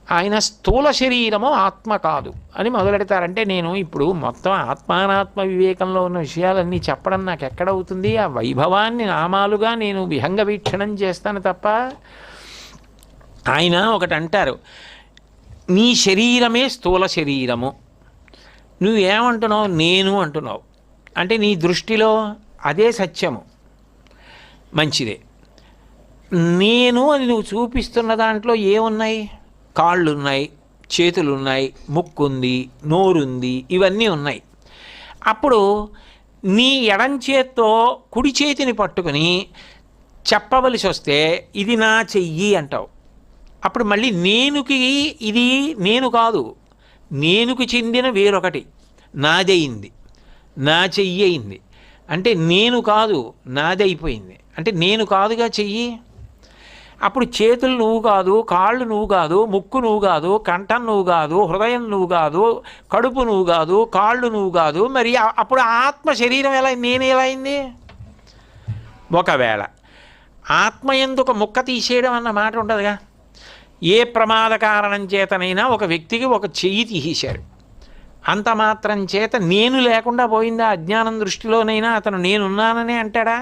ఆయన స్థూల శరీరము ఆత్మ కాదు అని మొదలెడతారంటే నేను ఇప్పుడు మొత్తం ఆత్మానాత్మ వివేకంలో ఉన్న విషయాలన్నీ చెప్పడం నాకు ఎక్కడవుతుంది? ఆ వైభవాన్ని నామాలుగా నేను విహంగ వీక్షణం చేస్తాను తప్ప. ఆయన ఒకటి అంటారు, నీ శరీరమే స్థూల శరీరము, నువ్వేమంటున్నావు? నేను అంటున్నావు. అంటే నీ దృష్టిలో అదే సత్యము, మంచిదే. నేను అని నువ్వు చూపిస్తున్న దాంట్లో ఏమున్నాయి? కాళ్ళున్నాయి, చేతులున్నాయి, ముక్కుంది, నోరుంది, ఇవన్నీ ఉన్నాయి. అప్పుడు నీ ఎడం చేత్తో కుడి చేతిని పట్టుకుని చెప్పవలసి వస్తే ఇది నా చెయ్యి అంటావు. అప్పుడు మళ్ళీ నేనుకి ఇది నేను కాదు, నేనుకు చెందిన వేరొకటి నాదయింది, నా చెయ్యి అయింది. అంటే నేను కాదు, నాది అయిపోయింది. అంటే నేను కాదుగా చెయ్యి. అప్పుడు చేతులు నువ్వు కాదు, కాళ్ళు నువ్వు కాదు, ముక్కు నువ్వు కాదు, కంఠం నువ్వు కాదు, హృదయం నువ్వు కాదు, కడుపు నువ్వు కాదు, కాళ్ళు నువ్వు కాదు. మరి అప్పుడు ఆత్మ శరీరం ఎలా నేను ఎలా అయింది? ఒకవేళ ఆత్మ ఎందుకు ముక్క తీసేయడం అన్న మాట ఉండదుగా. ఏ ప్రమాద కారణం చేతనైనా ఒక వ్యక్తికి ఒక చెయ్యి తీసేశారు, అంత మాత్రం చేత నేను లేకుండా పోయిందా? అజ్ఞానం దృష్టిలోనైనా అతను నేనున్నాననే అంటాడా?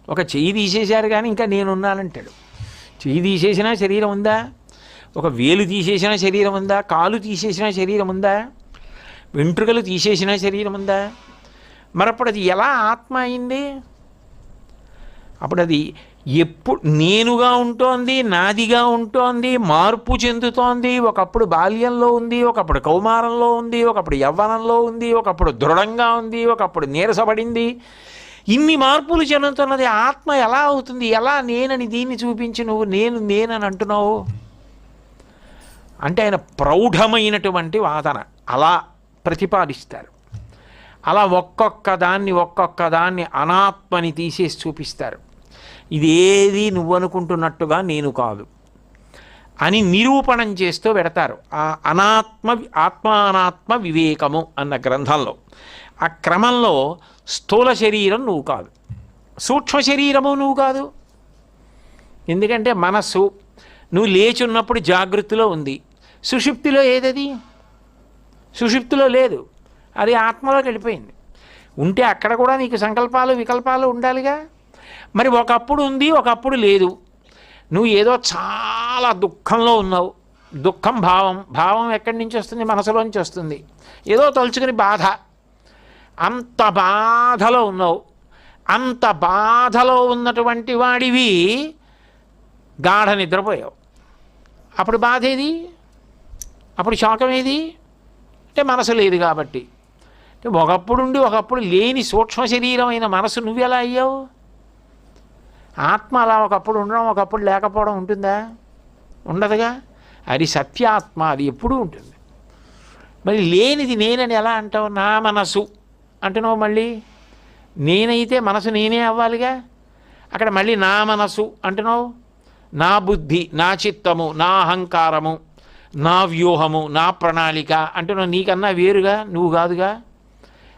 ఒక చెయ్యి తీసేశారు కానీ ఇంకా నేనున్నానంటాడు. చెయ్యి తీసేసినా శరీరం ఉందా? ఒక వేలు తీసేసినా శరీరం ఉందా? కాలు తీసేసినా శరీరం ఉందా? వెంట్రుకలు తీసేసినా శరీరం ఉందా? మరప్పుడు అది ఎలా ఆత్మ అయింది? అప్పుడు అది ఎప్పుడు నేనుగా ఉంటోంది, నాదిగా ఉంటోంది, మార్పు చెందుతోంది. ఒకప్పుడు బాల్యంలో ఉంది, ఒకప్పుడు కౌమారంలో ఉంది, ఒకప్పుడు యవ్వనంలో ఉంది, ఒకప్పుడు దృఢంగా ఉంది, ఒకప్పుడు నీరసపడింది. ఇన్ని మార్పులు చెందుతున్నది ఆత్మ ఎలా అవుతుంది? ఎలా నేనని దీన్ని చూపించి నువ్వు నేనని అంటున్నావు? అంటే ఆయన ప్రౌఢమైనటువంటి వాదన అలా ప్రతిపాదిస్తారు. అలా ఒక్కొక్క దాన్ని అనాత్మని తీసేసి చూపిస్తారు. ఇదేది నువ్వు అనుకుంటున్నట్టుగా నేను కాదు అని నిరూపణం చేస్తూ పెడతారు ఆ ఆత్మానాత్మ వివేకము అన్న గ్రంథంలో. ఆ క్రమంలో స్థూల శరీరం నువ్వు కాదు, సూక్ష్మ శరీరము నువ్వు కాదు. ఎందుకంటే మనస్సు నువ్వు లేచున్నప్పుడు జాగృతిలో ఉంది, సుషుప్తిలో ఏదది? సుషుప్తిలో లేదు, అది ఆత్మలోకి వెళ్ళిపోయింది. ఉంటే అక్కడ కూడా నీకు సంకల్పాలు వికల్పాలు ఉండాలిగా. మరి ఒకప్పుడు ఉంది, ఒకప్పుడు లేదు. నువ్వు ఏదో చాలా దుఃఖంలో ఉన్నావు, దుఃఖం భావం ఎక్కడి నుంచి వస్తుంది? మనసులోంచి వస్తుంది. ఏదో తలుచుకుని బాధ, అంత బాధలో ఉన్నావు. అంత బాధలో ఉన్నటువంటి వాడివి గాఢ నిద్రపోయావు. అప్పుడు బాధ ఏది? అప్పుడు శోకం ఏది? అంటే మనసు లేదు కాబట్టి. అంటే ఒకప్పుడుండి ఒకప్పుడు లేని సూక్ష్మ శరీరమైన మనసు నువ్వెలా అయ్యావు? ఆత్మ అలా ఒకప్పుడు ఉండడం ఒకప్పుడు లేకపోవడం ఉంటుందా? ఉండదుగా. అది సత్యాత్మ, అది ఎప్పుడూ ఉంటుంది. మరి లేనిది నేనని ఎలా అంటావు? నా మనసు అంటున్నావు. మళ్ళీ నేనైతే మనసు నేనే అవ్వాలిగా. అక్కడ మళ్ళీ నా మనసు అంటున్నావు. నా బుద్ధి, నా చిత్తము, నా అహంకారము, నా వ్యూహము, నా ప్రణాళిక అంటున్నావు. నీకన్నా వేరుగా నువ్వు కాదుగా.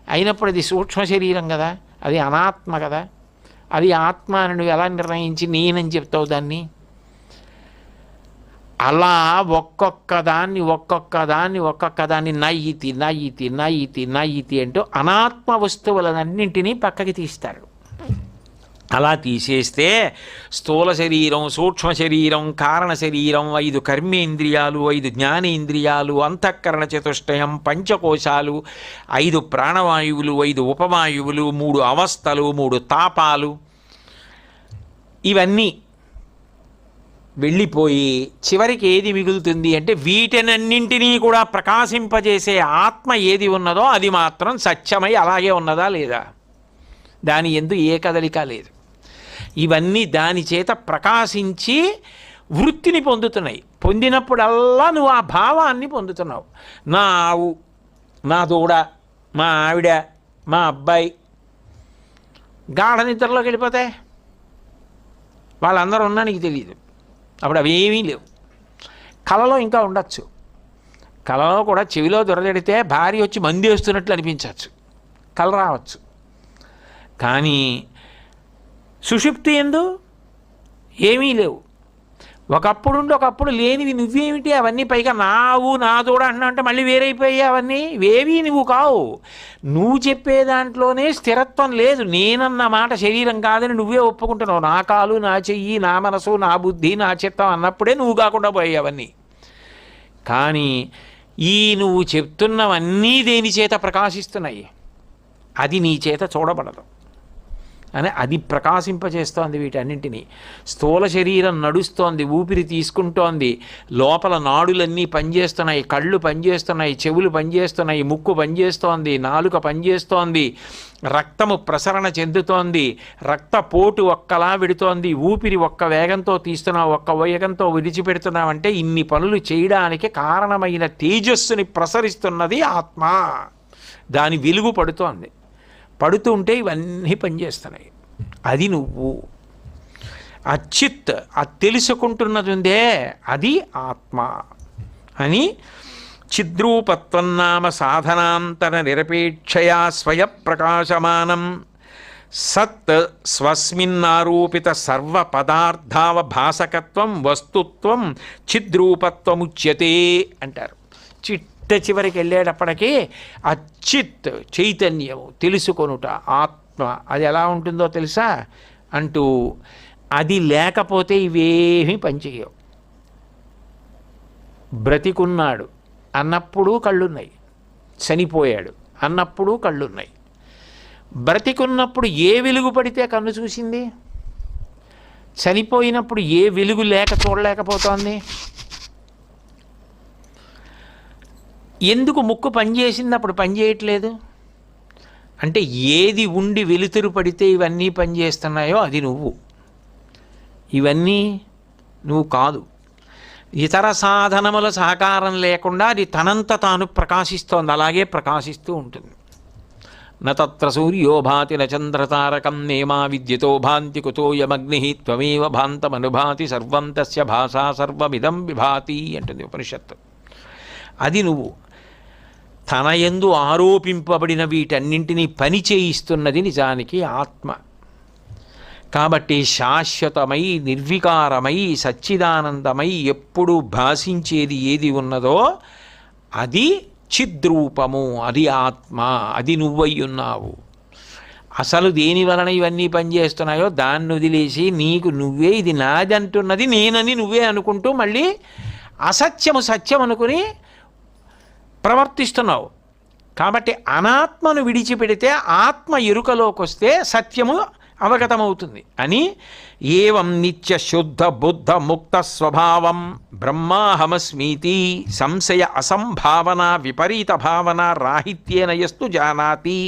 అయినప్పుడు అది సూక్ష్మ శరీరం కదా, అది అనాత్మ కదా. అది ఆత్మ అని నువ్వు ఎలా నిర్ణయించి నేనని చెప్తావు దాన్ని? అలా ఒక్కొక్క దాన్ని నయితి అంటూ అనాత్మ వస్తువులన్నింటినీ పక్కకి తీస్తారు. అలా తీసేస్తే స్థూల శరీరం, సూక్ష్మ శరీరం, కారణ శరీరం, 5 కర్మేంద్రియాలు, 5 జ్ఞానేంద్రియాలు, అంతఃకరణ చతుష్టయం, పంచకోశాలు, 5 ప్రాణవాయువులు, 5 ఉపవాయువులు, 3 అవస్థలు, 3 తాపాలు, ఇవన్నీ వెళ్ళిపోయి చివరికి ఏది మిగులుతుంది అంటే వీటినన్నింటినీ కూడా ప్రకాశింపజేసే ఆత్మ ఏది ఉన్నదో అది మాత్రం సత్యమై అలాగే ఉన్నదా లేదా? దాని యందు ఏ కదలిక లేదు. ఇవన్నీ దాని చేత ప్రకాశించి వృత్తిని పొందుతున్నాయి. పొందినప్పుడల్లా నువ్వు ఆ భావాన్ని పొందుతున్నావు. నా ఆవు, నా దూడ, మా ఆవిడ, మా అబ్బాయి గాఢ నిద్రలోకి వెళ్ళిపోతాయి. వాళ్ళందరూ ఉన్నా నీకు తెలియదు. అప్పుడు అవేమీ లేవు. కళలో ఇంకా ఉండొచ్చు. కళలో కూడా చెవిలో దొరదడితే భార్య వచ్చి మంది వేస్తున్నట్లు అనిపించవచ్చు, కళ రావచ్చు. కానీ సుషుప్తి ఎందు ఏమీ లేవు. ఒకప్పుడు ఒకప్పుడు లేనివి నువ్వేమిటి అవన్నీ, పైగా నావు నా దూడ అంటే మళ్ళీ వేరైపోయాయి. అవన్నీ ఏవీ నువ్వు కావు. నువ్వు చెప్పే దాంట్లోనే స్థిరత్వం లేదు. నేనన్న మాట శరీరం కాదని నువ్వే ఒప్పుకుంటున్నావు. నా కాలు, నా చెయ్యి, నా మనసు, నా బుద్ధి, నా చిత్తం అన్నప్పుడే నువ్వు కాకుండా పోయాయి అవన్నీ. కానీ ఈ నువ్వు చెప్తున్నవన్నీ దేని చేత ప్రకాశిస్తున్నాయి? అది నీ చేత చూడబడదు అని అది ప్రకాశింపజేస్తోంది వీటన్నింటినీ. స్థూల శరీరం నడుస్తోంది, ఊపిరి తీసుకుంటోంది, లోపల నాడులన్నీ పనిచేస్తున్నాయి, కళ్ళు పనిచేస్తున్నాయి, చెవులు పనిచేస్తున్నాయి, ముక్కు పనిచేస్తోంది, నాలుక పనిచేస్తోంది, రక్తము ప్రసరణ చెందుతోంది, రక్తపోటు ఒక్కలా విడుతోంది, ఊపిరి ఒక్క వేగంతో తీస్తున్నావు, ఒక్క వేగంతో విడిచిపెడుతున్నావంటే ఇన్ని పనులు చేయడానికి కారణమైన తేజస్సుని ప్రసరిస్తున్నది ఆత్మ. దాని వెలుగు పడుతోంది. పడుతూ ఉంటే ఇవన్నీ పనిచేస్తున్నాయి. అది నువ్వు అచ్చిత్, అది తెలుసుకుంటున్నది ఉందే అది ఆత్మ అని. చిద్రూపత్వన్నామ సాధనాంతర నిరపేక్షయా స్వయప్రకాశమానం సత్ స్వస్మిన్నారోపిత సర్వ పదార్థావభాసకత్వం వస్తుత్వం చిద్రూపత్వముచ్యతే అంటారు. చివరికి వెళ్ళేటప్పటికీ అచ్చిత్ చైతన్యము, తెలుసుకొనుట, ఆత్మ అది ఎలా ఉంటుందో తెలుసా అంటూ అది లేకపోతే ఇవేమీ పనిచేయవు. బ్రతికున్నాడు అన్నప్పుడు కళ్ళున్నాయి, చనిపోయాడు అన్నప్పుడు కళ్ళున్నాయి. బ్రతికున్నప్పుడు ఏ వెలుగు పడితే కన్ను చూసింది? చనిపోయినప్పుడు ఏ వెలుగు లేక చూడలేకపోతోంది? ఎందుకు ముక్కు పనిచేసింది అప్పుడు పనిచేయట్లేదు? అంటే ఏది ఉండి వెలుతురు పడితే ఇవన్నీ పనిచేస్తున్నాయో అది నువ్వు. ఇవన్నీ నువ్వు కాదు. ఇతర సాధనముల సహకారం లేకుండా అది తనంత తాను ప్రకాశిస్తోంది, అలాగే ప్రకాశిస్తూ ఉంటుంది. నత్ర సూర్యో భాతి నచంద్రతారకం నేమా విద్యుతో భాంతి కుతోయమగ్ని త్వమేవ భాంతమనుభాతి సర్వం తస్య భాషా సర్వమిదం విభాతి అంటుంది ఉపనిషత్తు. అది నువ్వు. తన యందు ఆరోపింపబడిన వీటన్నింటినీ పని చేయిస్తున్నది నిజానికి ఆత్మ. కాబట్టి శాశ్వతమై, నిర్వికారమై, సచ్చిదానందమై ఎప్పుడూ భాషించేది ఏది ఉన్నదో అది చిద్రూపము, అది ఆత్మ, అది నువ్వై ఉన్నావు. అసలు దేని వలన ఇవన్నీ పనిచేస్తున్నాయో దాన్ని వదిలేసి నీకు నువ్వే ఇది నాది అంటున్నది నేనని నువ్వే అనుకుంటూ మళ్ళీ అసత్యము సత్యం అనుకుని ప్రవర్తిస్తున్నావు. కాబట్టి అనాత్మను విడిచిపెడితే ఆత్మ ఎరుకలోకి వస్తే సత్యము అవగతమవుతుంది అని. ఏవం నిత్య శుద్ధ బుద్ధ ముక్త స్వభావం బ్రహ్మాహమస్మీతి సంశయ అసంభావన విపరీత భావన రాహిత్యేన యస్తు జానాతి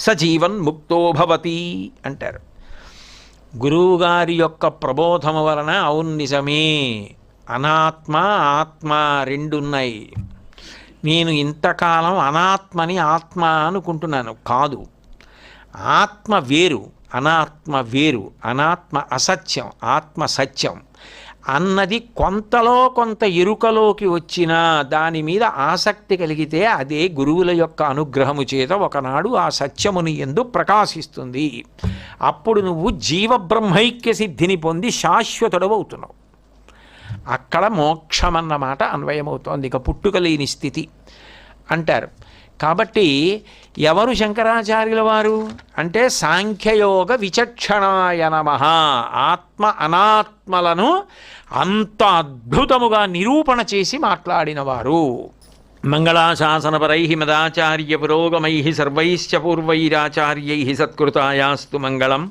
సజీవన్ ముక్తో భవతి అంటారు. గురువుగారి యొక్క ప్రబోధము వలన అవును నిజమే, అనాత్మ ఆత్మ రెండున్నాయి. నేను ఇంతకాలం అనాత్మని ఆత్మ అనుకుంటున్నాను. కాదు, ఆత్మ వేరు, అనాత్మ వేరు. అనాత్మ అసత్యం, ఆత్మ సత్యం అన్నది కొంతలో కొంత ఎరుకలోకి వచ్చినా దాని మీద ఆసక్తి కలిగితే అదే గురువుల యొక్క అనుగ్రహము చేత ఒకనాడు ఆ సత్యముని యందు ప్రకాశిస్తుంది. అప్పుడు నువ్వు జీవబ్రహ్మైక్య సిద్ధిని పొంది శాశ్వతుడవవుతున్నావు. అక్కడ మోక్షమన్నమాట అన్వయమవుతోంది. ఇక పుట్టుకలేని స్థితి అంటారు. కాబట్టి ఎవరు శంకరాచార్యుల వారు అంటే సాంఖ్యయోగ విచక్షణాయ నమః. ఆత్మ అనాత్మలను అంత అద్భుతముగా నిరూపణ చేసి మాట్లాడినవారు. మంగళాశాసనపరై మదాచార్య పురోగమై సర్వైశ్చ పూర్వైరాచార్యై సత్కృతాయాస్తు మంగళం.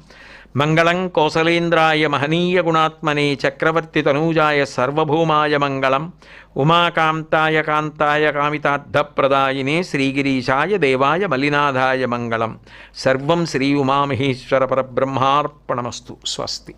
మంగళం కోసలేంద్రాయ మహనీయ గుణాత్మనే చక్రవర్తి తనూజాయ సర్వభౌమాయ మంగళం. ఉమాకాంతాయ కాంతాయ కామితార్థప్రదాయినే శ్రీగిరీశాయ దేవాయ మలినాథాయ మంగళం. సర్వం శ్రీ ఉమామహేశ్వర పరబ్రహ్మార్పణమస్తు. స్వస్తి.